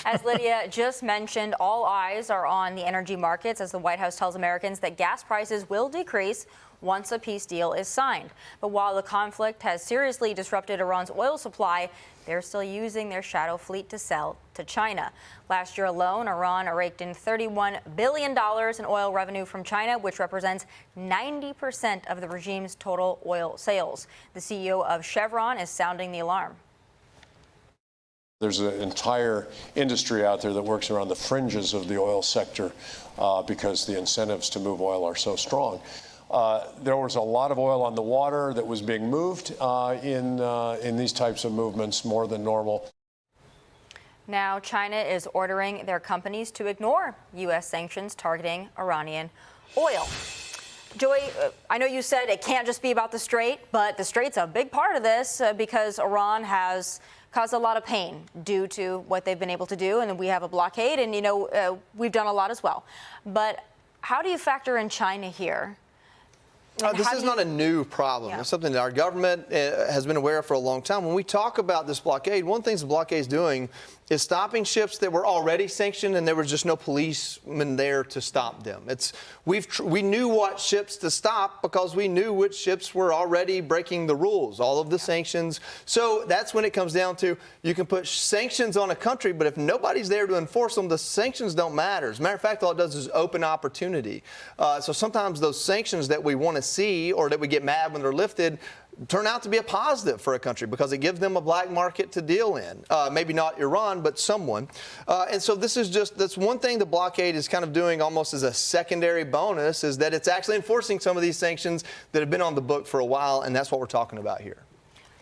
As Lydia just mentioned, all eyes are on the energy markets as the White House tells Americans that gas prices will decrease once a peace deal is signed. But while the conflict has seriously disrupted Iran's oil supply, they're still using their shadow fleet to sell to China. Last year alone, Iran raked in $31 billion in oil revenue from China, which represents 90% of the regime's total oil sales. The CEO of Chevron is sounding the alarm. There's an entire industry out there that works around the fringes of the oil sector because the incentives to move oil are so strong. There was a lot of oil on the water that was being moved in these types of movements, more than normal. Now, China is ordering their companies to ignore U.S. sanctions targeting Iranian oil. Joy, I know you said it can't just be about the Strait, but the Strait's a big part of this because Iran has caused a lot of pain due to what they've been able to do, and we have a blockade, and we've done a lot as well. But how do you factor in China here? This is not a new problem. Yeah. It's something that our government has been aware of for a long time. When we talk about this blockade, one of the things the blockade is doing is stopping ships that were already sanctioned and there was just no policemen there to stop them. We knew what ships to stop because we knew which ships were already breaking the rules, all of the sanctions. So that's when it comes down to you can put sanctions on a country, but if nobody's there to enforce them, the sanctions don't matter. As a matter of fact, all it does is open opportunity. So sometimes those sanctions that we want to see or that we get mad when they're lifted turn out to be a positive for a country because it gives them a black market to deal in. Maybe not Iran, but someone. And so that's one thing the blockade is kind of doing almost as a secondary bonus is that it's actually enforcing some of these sanctions that have been on the book for a while, and that's what we're talking about here.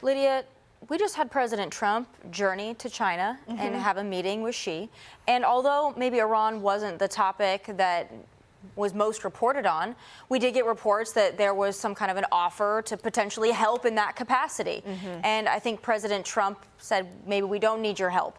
Lydia, we just had President Trump journey to China and have a meeting with Xi. And although maybe Iran wasn't the topic that was most reported on, we did get reports that there was some kind of an offer to potentially help in that capacity. And I think President Trump said, maybe we don't need your help.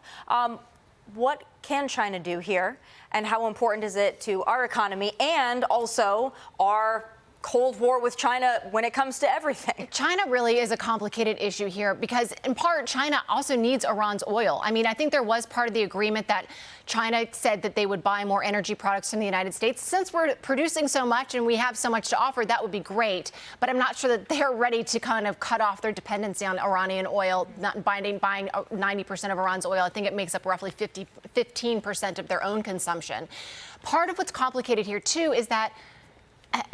What can China do here? And how important is it to our economy and also our Cold War with China when it comes to everything? China really is a complicated issue here because, in part, China also needs Iran's oil. I mean, I think there was part of the agreement that China said that they would buy more energy products from the United States. Since we're producing so much and we have so much to offer, that would be great. But I'm not sure that they're ready to kind of cut off their dependency on Iranian oil, not buying 90% of Iran's oil. I think it makes up roughly 15% of their own consumption. Part of what's complicated here, too, is that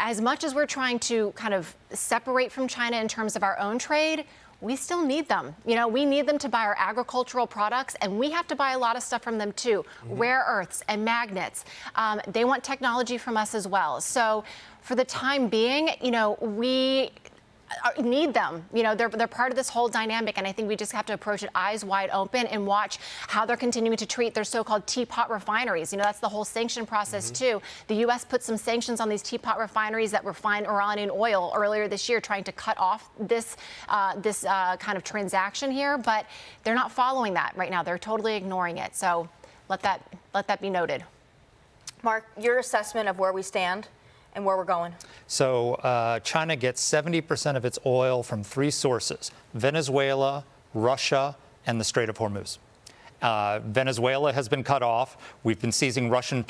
as much as we're trying to kind of separate from China in terms of our own trade, we still need them. We need them to buy our agricultural products, and we have to buy a lot of stuff from them, too. Rare earths and magnets. They want technology from us as well. So for the time being, we need them. They're part of this whole dynamic, and I think we just have to approach it eyes wide open and watch how they're continuing to treat their so-called teapot refineries. That's the whole sanction process too. The U.S. put some sanctions on these teapot refineries that refine Iranian oil earlier this year, trying to cut off this kind of transaction here, but they're not following that right now. They're totally ignoring it. So let that be noted. Mark, your assessment of where we stand and where we're going. So China gets 70% of its oil from three sources: Venezuela, Russia, and the Strait of Hormuz. Venezuela has been cut off. We've been seizing Russian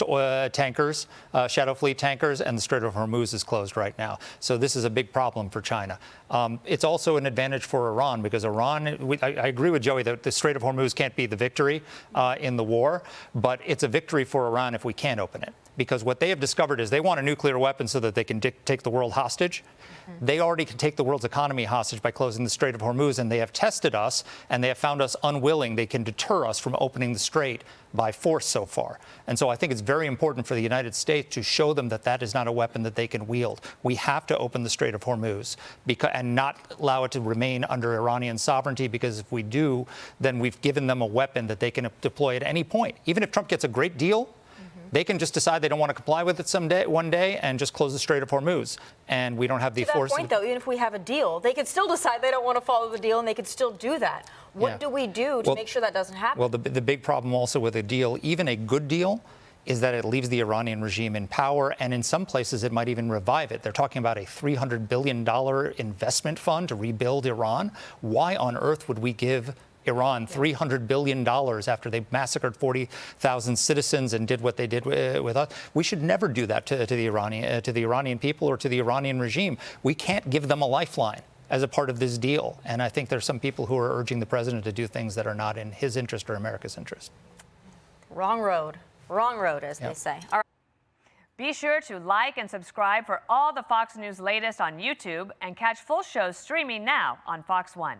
tankers, shadow fleet tankers, and the Strait of Hormuz is closed right now. So this is a big problem for China. It's also an advantage for Iran because Iran, I agree with Joey that the Strait of Hormuz can't be the victory in the war, but it's a victory for Iran if we can open it. Because what they have discovered is they want a nuclear weapon so that they can take the world hostage. They already can take the world's economy hostage by closing the Strait of Hormuz, and they have tested us, and they have found us unwilling. They can deter us from opening the strait by force so far. And so I think it's very important for the United States to show them that that is not a weapon that they can wield. We have to open the Strait of Hormuz and not allow it to remain under Iranian sovereignty, because if we do, then we've given them a weapon that they can deploy at any point. Even if Trump gets a great deal, they can just decide they don't want to comply with it one day and just close the Strait of Hormuz. And we don't have the force. To that point, though, even if we have a deal, they could still decide they don't want to follow the deal, and they could still do that. What do we do to make sure that doesn't happen? Well, the big problem also with a deal, even a good deal, is that it leaves the Iranian regime in power, and in some places it might even revive it. They're talking about a $300 billion investment fund to rebuild Iran. Why on earth would we give Iran $300 billion after they massacred 40,000 citizens and did what they did with us. We should never do that to the Iranian people or to the Iranian regime. We can't give them a lifeline as a part of this deal. And I think there's some people who are urging the president to do things that are not in his interest or America's interest. Wrong road, as they say. All right. Be sure to like and subscribe for all the Fox News latest on YouTube and catch full shows streaming now on Fox One.